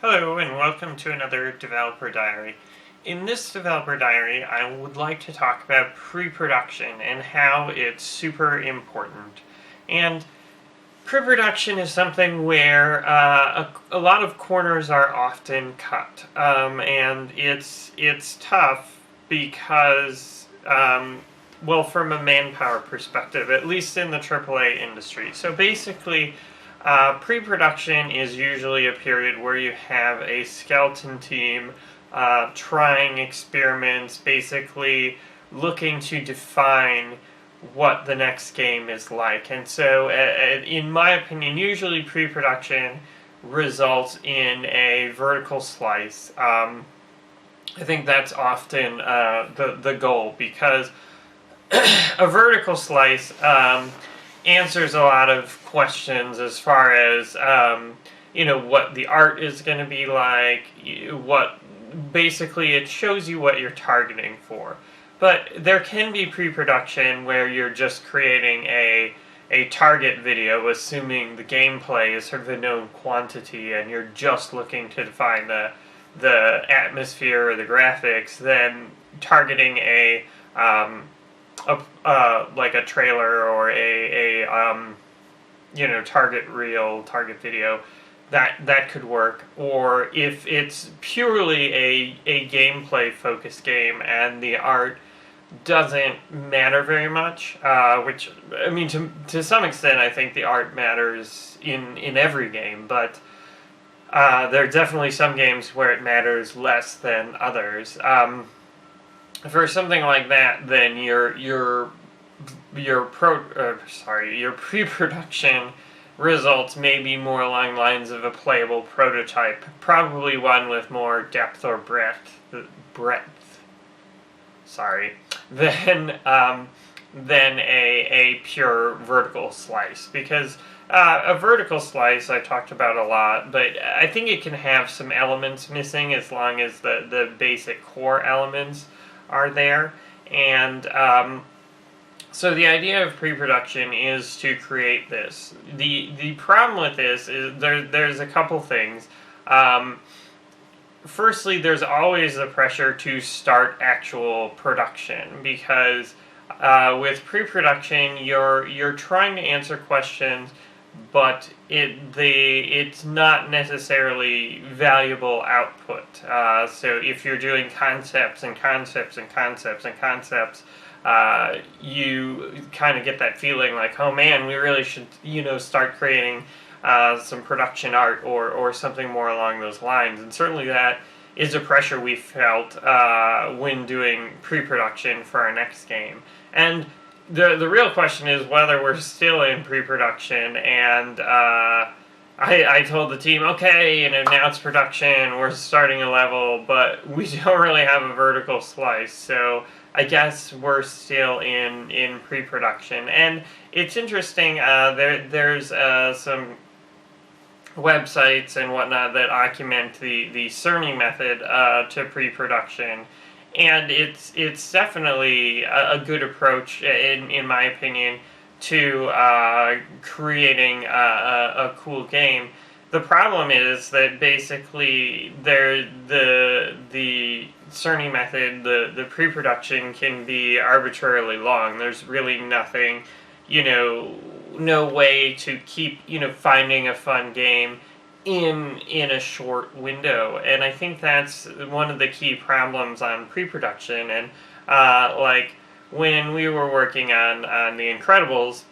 Hello and welcome to another Developer Diary. In this Developer Diary, I would like to talk about pre-production and how it's super important. And pre-production is something where a lot of corners are often cut, and it's tough because, well, from a manpower perspective, at least in the AAA industry. So basically, pre-production is usually a period where you have a skeleton team trying experiments, basically looking to define what the next game is like. And so, in my opinion, usually pre-production results in a vertical slice. I think that's often the goal, because a vertical slice answers a lot of questions as far as what the art is going to be like. What basically it shows you what you're targeting for. But there can be pre-production where you're just creating a target video, assuming the gameplay is sort of a known quantity, and you're just looking to define the atmosphere or the graphics. Then targeting like a trailer or a target reel, target video, that could work. Or if it's purely a gameplay focused game and the art doesn't matter very much, which, I mean, to some extent I think the art matters in every game, but there are definitely some games where it matters less than others. For something like that, then your pre-production results may be more along the lines of a playable prototype, probably one with more depth or breadth, than a pure vertical slice. Because a vertical slice I talked about a lot, but I think it can have some elements missing as long as the basic core elements are there. And so the idea of pre-production is to create this. The problem with this is there's a couple things. Firstly, there's always the pressure to start actual production, because with pre-production you're trying to answer questions, but it's not necessarily valuable output. So if you're doing concepts and concepts and concepts and concepts, you kind of get that feeling like, oh man, we really should start creating some production art or something more along those lines. And certainly that is a pressure we felt when doing pre-production for our next game. And the real question is whether we're still in pre-production. And I told the team, okay, now it's production, we're starting a level, but we don't really have a vertical slice, so I guess we're still in pre-production. And it's interesting, there's some websites and whatnot that document the Cerny method to pre-production. And it's definitely a good approach, in my opinion, to creating a cool game. The problem is that basically the Cerny method, the pre-production, can be arbitrarily long. There's really nothing, no way to keep finding a fun game in a short window. And I think that's one of the key problems on pre-production. And like when we were working on The Incredibles,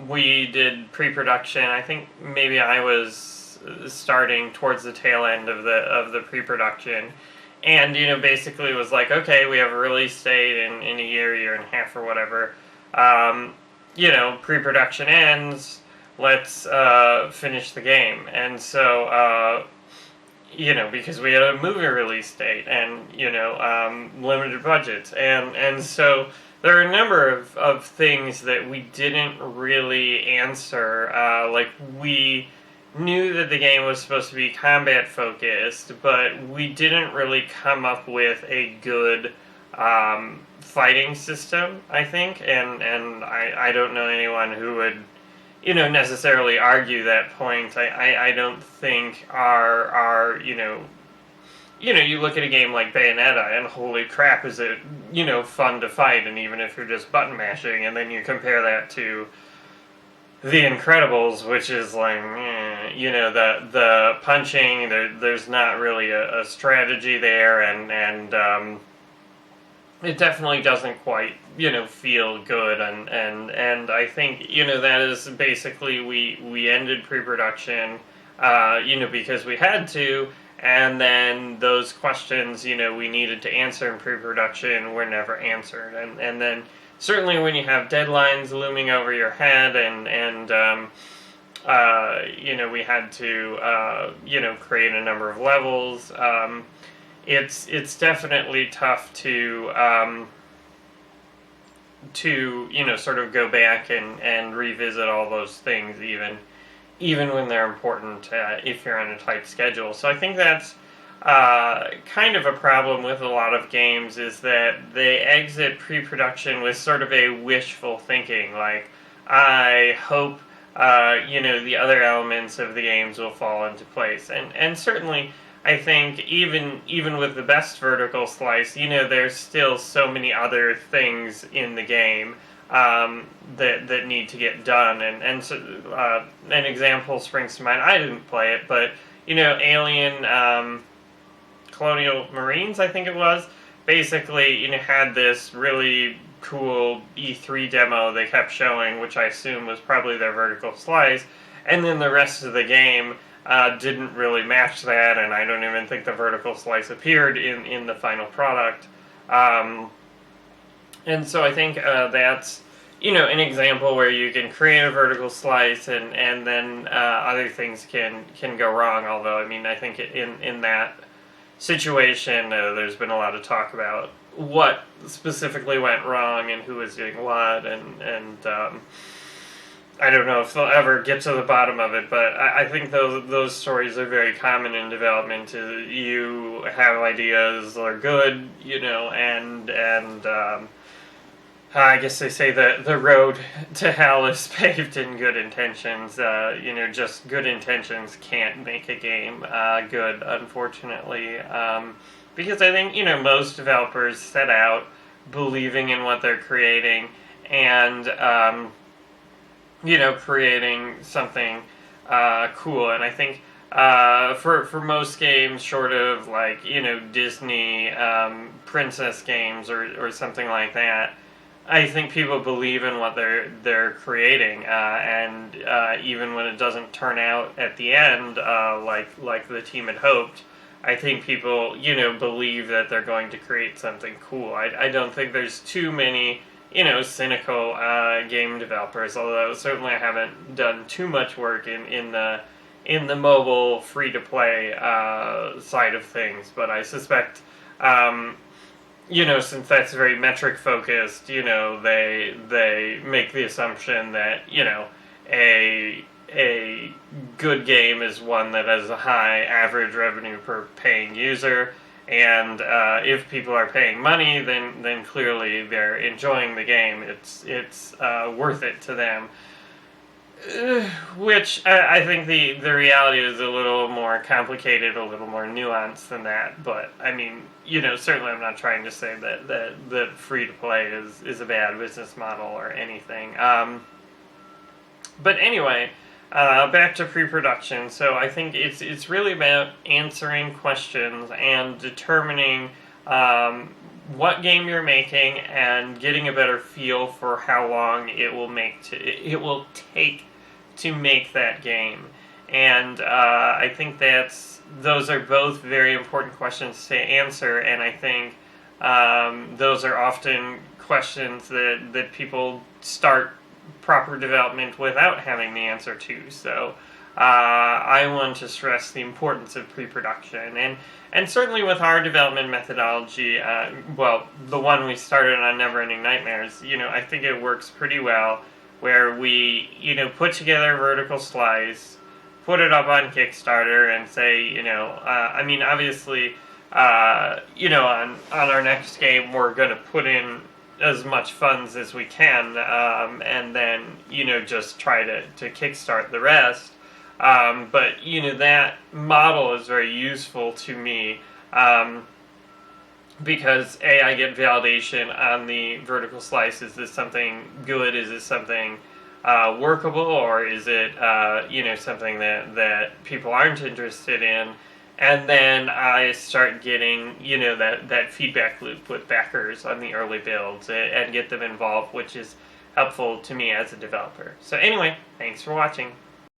we did pre-production. I think maybe I was starting towards the tail end of the pre-production, and basically it was like, okay, we have a release date in a year and a half or whatever. Pre-production ends, let's finish the game. And so because we had a movie release date and limited budgets, and so there are a number of things that we didn't really answer. Like, we knew that the game was supposed to be combat focused, but we didn't really come up with a good fighting system, I think. And I don't know anyone who would necessarily argue that point. I don't think our you look at a game like Bayonetta, and holy crap, is it, fun to fight, and even if you're just button mashing, and then you compare that to The Incredibles, which is like, the punching, there's not really a strategy there, and it definitely doesn't quite, feel good, and I think, that is basically, we ended pre-production, because we had to, and then those questions, we needed to answer in pre-production were never answered, and then certainly when you have deadlines looming over your head, and we had to, create a number of levels, it's definitely tough to sort of go back and revisit all those things, even when they're important, if you're on a tight schedule. So I think that's kind of a problem with a lot of games, is that they exit pre-production with sort of a wishful thinking, like, I hope the other elements of the games will fall into place, and certainly I think even with the best vertical slice, there's still so many other things in the game that need to get done, and so, an example springs to mind. I didn't play it, but Alien Colonial Marines, I think it was, basically had this really cool E3 demo they kept showing, which I assume was probably their vertical slice, and then the rest of the game didn't really match that, and I don't even think the vertical slice appeared in the final product. And so I think that's an example where you can create a vertical slice, and then other things can go wrong. Although I think in that situation, there's been a lot of talk about what specifically went wrong and who was doing what, and I don't know if they'll ever get to the bottom of it, but I think those stories are very common in development. You have ideas that are good, and I guess they say that the road to hell is paved in good intentions. Just good intentions can't make a game good, unfortunately, because I think most developers set out believing in what they're creating, and creating something cool. And I think for most games, short of like Disney princess games or something like that, I think people believe in what they're creating, and even when it doesn't turn out at the end like the team had hoped, I think people believe that they're going to create something cool. I don't think there's too many cynical game developers, although certainly I haven't done too much work in the mobile free-to-play side of things, but I suspect, since that's very metric-focused, they make the assumption that, a good game is one that has a high average revenue per paying user, and if people are paying money, then clearly they're enjoying the game. It's worth it to them. Which I think the reality is a little more complicated, a little more nuanced than that. But certainly I'm not trying to say that free to play is a bad business model or anything. But anyway. Back to pre-production. So I think it's really about answering questions and determining what game you're making and getting a better feel for how long it will take to make that game. And I think those are both very important questions to answer, and I think those are often questions that people start proper development without having the answer to. So I want to stress the importance of pre-production, and certainly with our development methodology, the one we started on Neverending Nightmares, I think it works pretty well, where we put together a vertical slice, put it up on Kickstarter, and say obviously on our next game we're going to put in as much funds as we can, and then just try to kickstart the rest. But that model is very useful to me. Because I get validation on the vertical slice. Is this something good? Is this something workable, or is it something that people aren't interested in? And then I start getting that feedback loop with backers on the early builds and get them involved, which is helpful to me as a developer. So anyway, thanks for watching.